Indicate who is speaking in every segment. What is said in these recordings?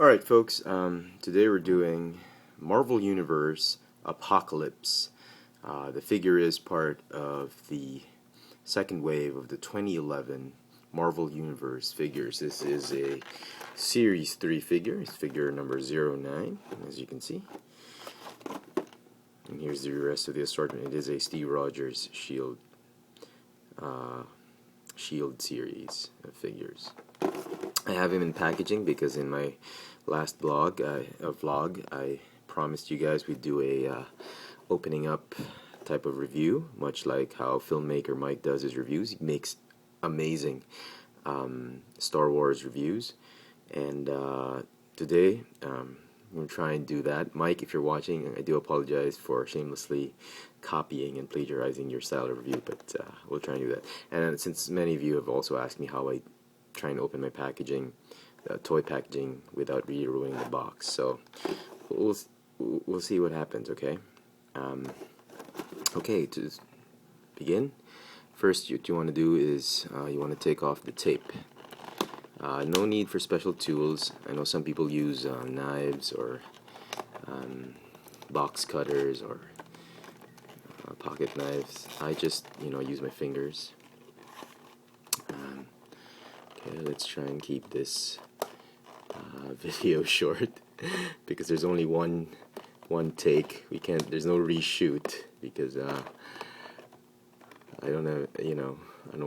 Speaker 1: Alright folks, today we're doing Marvel Universe Apocalypse. The figure is part of the second wave of the 2011 Marvel Universe figures. This is a Series 3 figure. It's figure number 09, as you can see. And here's the rest of the assortment. It is a Steve Rogers Shield series of figures. I have him in packaging because in my last vlog I promised you guys we'd do a opening up type of review, much like how filmmaker Mike does his reviews. He makes amazing Star Wars reviews, and today I'm going to try and do that. Mike, if you're watching, I do apologize for shamelessly copying and plagiarizing your style of review, but we'll try and do that. And since many of you have also asked me how I try and open my packaging, toy packaging, without re-ruining the box, so we'll see what happens. Okay. Okay, to begin, first what you want to do is you want to take off the tape. No need for special tools. I know some people use knives or box cutters or pocket knives. I just use my fingers. Okay, let's try and keep this video short because there's only one take. We can't. There's no reshoot because I don't know. I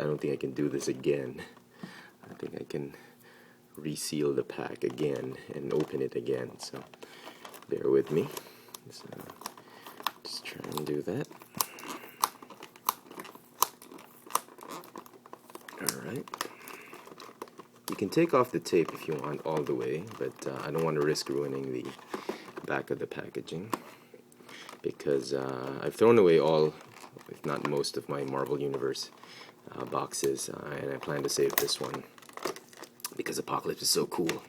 Speaker 1: don't think I can do this again. I think I can reseal the pack again and open it again. So bear with me. So just try and do that. Alright. You can take off the tape if you want all the way, but I don't want to risk ruining the back of the packaging because I've thrown away all, if not most, of my Marvel Universe boxes, and I plan to save this one because Apocalypse is so cool.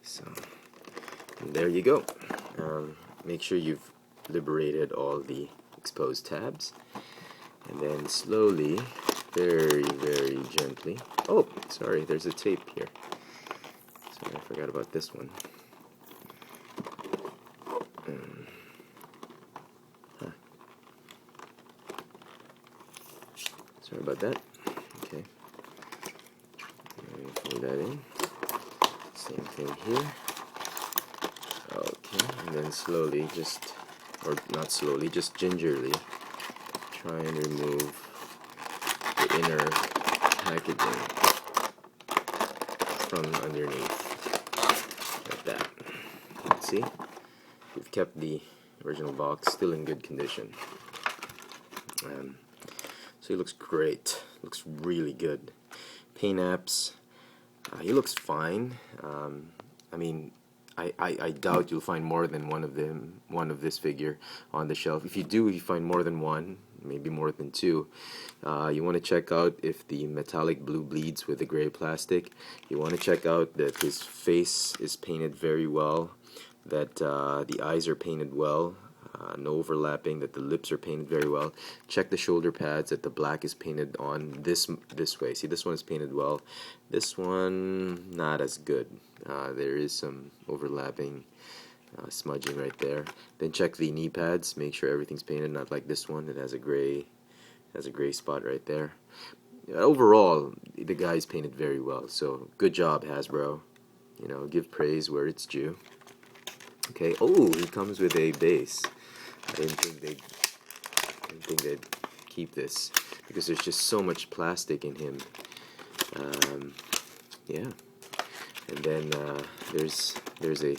Speaker 1: So there you go. Make sure you've liberated all the exposed tabs, and then slowly, very, very gently. Oh, sorry, there's a tape here. Sorry, I forgot about this one. Sorry about that. Okay. Pull that in. Same thing here. Okay, and then slowly, or not slowly, just gingerly, try and remove the inner packaging from underneath, like that. See, we've kept the original box still in good condition. So he looks great. Looks really good. Paint apps. He looks fine. I mean, I doubt you'll find more than one of this figure on the shelf. If you do, if you find more than one, maybe more than two, you want to check out if the metallic blue bleeds with the gray plastic. You want to check out that his face is painted very well, that the eyes are painted well, no overlapping, that the lips are painted very well. Check the shoulder pads, that the black is painted on this way. See, this one is painted well. This one, not as good. There is some overlapping, smudging right there. Then check the knee pads. Make sure everything's painted, not like this one. It has a gray spot right there. Overall, the guy's painted very well. So good job, Hasbro. Give praise where it's due. Okay. Oh, he comes with a base. I didn't think they'd keep this because there's just so much plastic in him. Yeah. And then there's a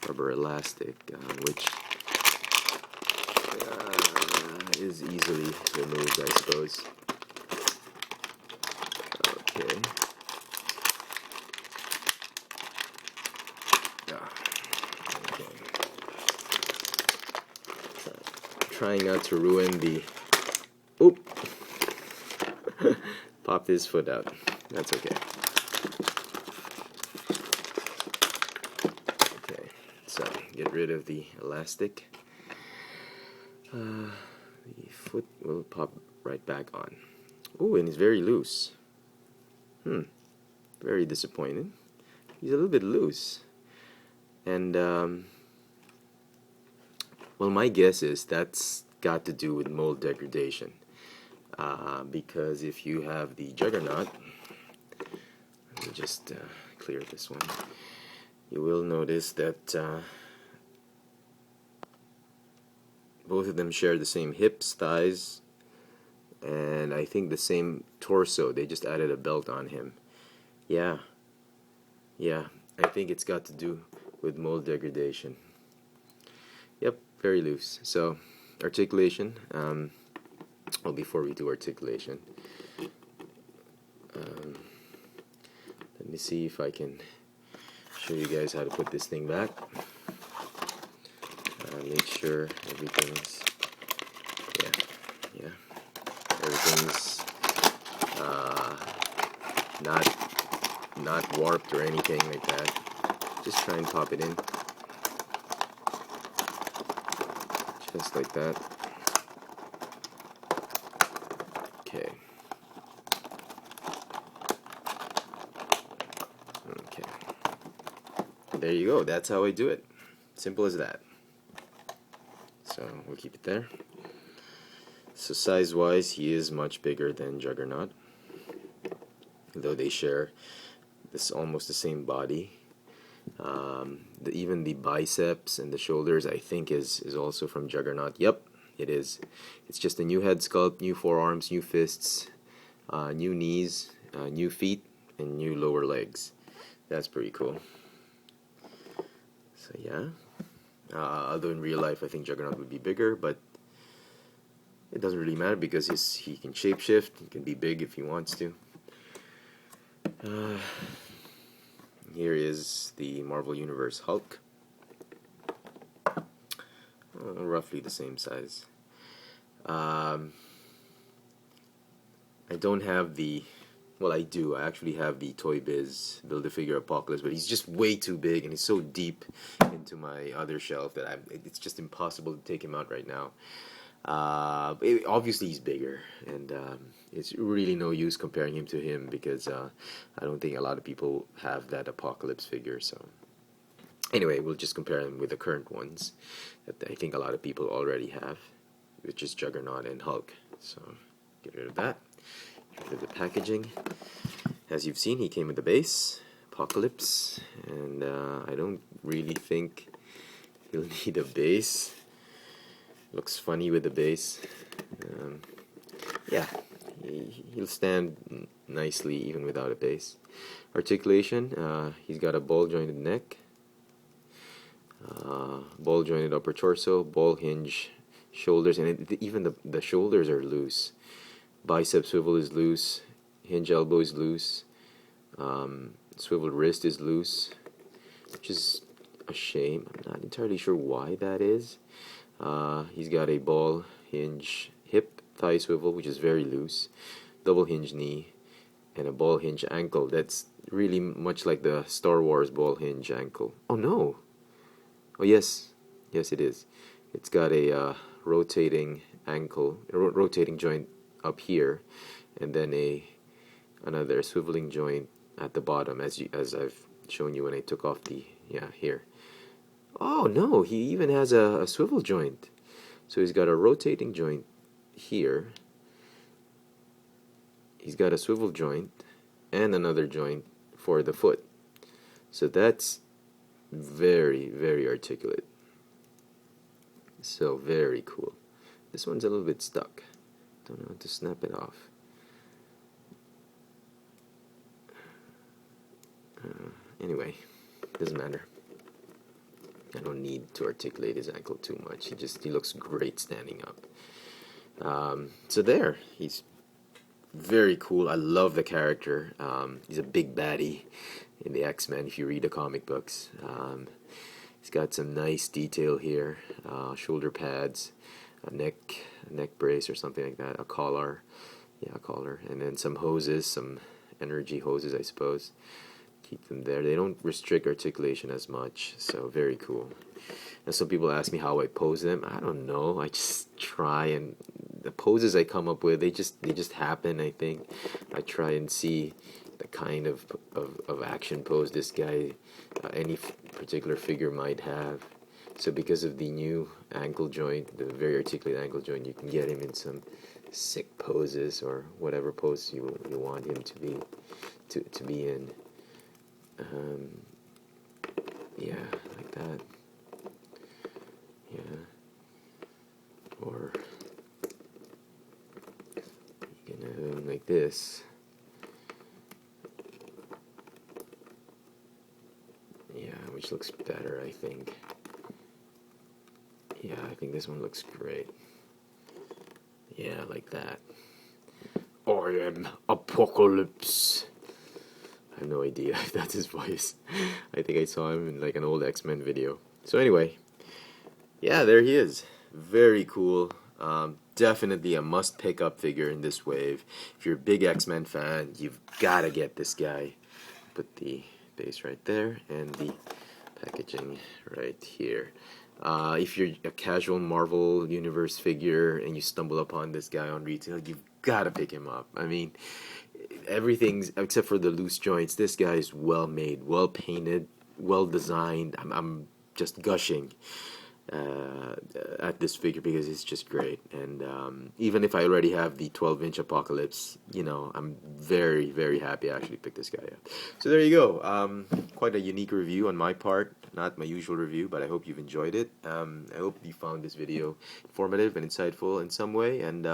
Speaker 1: rubber elastic which is easily removed, I suppose. Okay. Trying not to ruin the... Oop! Popped his foot out. That's okay. Okay, so get rid of the elastic. The foot will pop right back on. Oh, and it's very loose. Very disappointed. He's a little bit loose. And, well, my guess is that's got to do with mold degradation. Because if you have the Juggernaut, let me just clear this one, you will notice that both of them share the same hips, thighs, and I think the same torso. They just added a belt on him. Yeah, I think it's got to do with mold degradation. Yep, very loose. So, articulation. Well, before we do articulation, let me see if I can show you guys how to put this thing back. Make sure everything's, yeah, everything's not warped or anything like that. Just try and pop it in, just like that. Okay. There you go. That's how I do it. Simple as that. So we'll keep it there. So size-wise, he is much bigger than Juggernaut, though they share this almost the same body. Even the biceps and the shoulders, I think, is also from Juggernaut. Yep, it is. It's just a new head sculpt, new forearms, new fists, new knees, new feet, and new lower legs. That's pretty cool. So yeah, although in real life I think Juggernaut would be bigger, but it doesn't really matter because he can shapeshift. He can be big if he wants to. Here is the Marvel Universe Hulk. Roughly the same size. I don't have the, well, I do. I actually have the Toy Biz Build-A-Figure Apocalypse, but he's just way too big and he's so deep into my other shelf that it's just impossible to take him out right now. Obviously he's bigger, and it's really no use comparing him to him because I don't think a lot of people have that Apocalypse figure. So anyway, we'll just compare him with the current ones that I think a lot of people already have, which is Juggernaut and Hulk. So get rid of that. Get rid of the packaging. As you've seen, he came with the base, Apocalypse, and I don't really think he'll need a base. Looks funny with the base. Yeah, he'll stand nicely even without a base. Articulation, he's got a ball jointed neck, ball jointed upper torso, ball hinge shoulders, and even the shoulders are loose. Bicep swivel is loose, hinge elbow is loose, swivel wrist is loose, which is a shame. I'm not entirely sure why that is. He's got a ball hinge hip thigh swivel, which is very loose, double hinge knee, and a ball hinge ankle. That's really much like the Star Wars ball hinge ankle. Oh no! Oh yes, it is. It's got a rotating ankle, rotating joint up here, and then another swiveling joint at the bottom, as I've shown you when I took off the here. Oh no, he even has a swivel joint. So he's got a rotating joint here. He's got a swivel joint and another joint for the foot. So that's very, very articulate. So very cool. This one's a little bit stuck. Don't know how to snap it off. Anyway, doesn't matter. I don't need to articulate his ankle too much. He looks great standing up. So there, he's very cool. I love the character. He's a big baddie in the X-Men if you read the comic books. He's got some nice detail here, shoulder pads, a neck brace or something like that, a collar, and then some hoses, some energy hoses, I suppose. Keep them there. They don't restrict articulation as much, so very cool. And some people ask me how I pose them. I don't know. I just try, and the poses I come up with, they just happen. I think I try and see the kind of action pose this guy, any particular figure might have. So because of the new ankle joint, the very articulate ankle joint, you can get him in some sick poses, or whatever pose you want him to be in. Yeah, like that. Yeah. Or you can have him like this. Yeah, which looks better, I think. Yeah, I think this one looks great. Yeah, like that. I am Apocalypse. I have no idea if that's his voice. I think I saw him in like an old X-Men video. So anyway, yeah, there he is. Very cool. Definitely a must pick up figure in this wave. If you're a big X-Men fan, you've got to get this guy. Put the base right there and the packaging right here. If you're a casual Marvel Universe figure and you stumble upon this guy on retail, you've got to pick him up. I mean, everything's, except for the loose joints, this guy is well made, well painted, well designed. I'm just gushing at this figure because it's just great. And even if I already have the 12-inch Apocalypse, you know, I'm very, very happy I actually picked this guy up. So there you go. Quite a unique review on my part. Not my usual review, but I hope you've enjoyed it. I hope you found this video informative and insightful in some way. And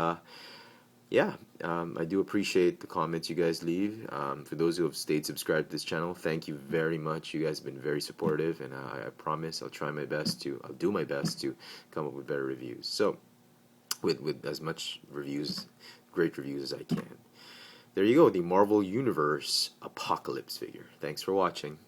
Speaker 1: yeah, I do appreciate the comments you guys leave. For those who have stayed subscribed to this channel, thank you very much. You guys have been very supportive, and I promise I'll do my best to come up with better reviews. So, with as much reviews, great reviews as I can. There you go, the Marvel Universe Apocalypse figure. Thanks for watching.